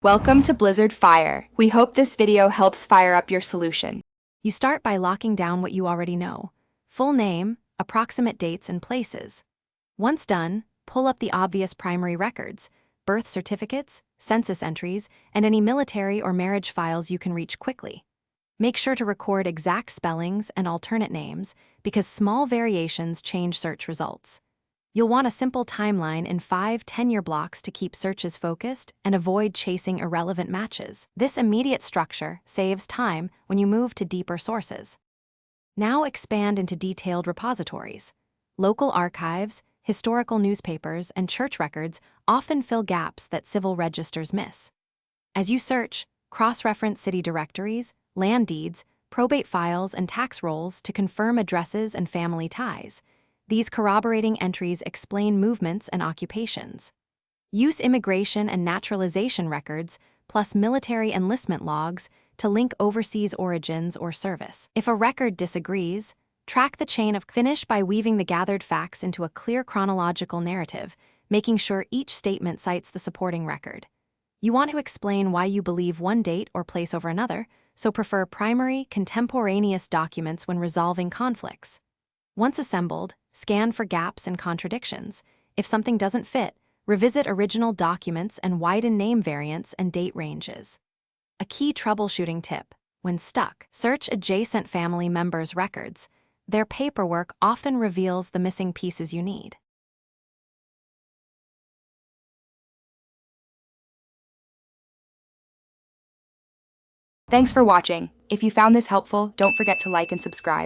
Welcome to Blizzard Fire. We hope this video helps fire up your solution. You start by locking down what you already know: full name, approximate dates and places. Once done, pull up the obvious primary records: birth certificates, census entries, and any military or marriage files you can reach quickly. Make sure to record exact spellings and alternate names because small variations change search results. You'll want a simple timeline in 5-10-year blocks to keep searches focused and avoid chasing irrelevant matches. This immediate structure saves time when you move to deeper sources. Now expand into detailed repositories. Local archives, historical newspapers, and church records often fill gaps that civil registers miss. As you search, cross-reference city directories, land deeds, probate files, and tax rolls to confirm addresses and family ties. These corroborating entries explain movements and occupations. Use immigration and naturalization records, plus military enlistment logs, to link overseas origins or service. If a record disagrees, track the chain of finish by weaving the gathered facts into a clear chronological narrative, making sure each statement cites the supporting record. You want to explain why you believe one date or place over another, so prefer primary, contemporaneous documents when resolving conflicts. Once assembled, scan for gaps and contradictions. If something doesn't fit, revisit original documents and widen name variants and date ranges. A key troubleshooting tip: when stuck, search adjacent family members' records. Their paperwork often reveals the missing pieces you need. Thanks for watching. If you found this helpful, don't forget to like and subscribe.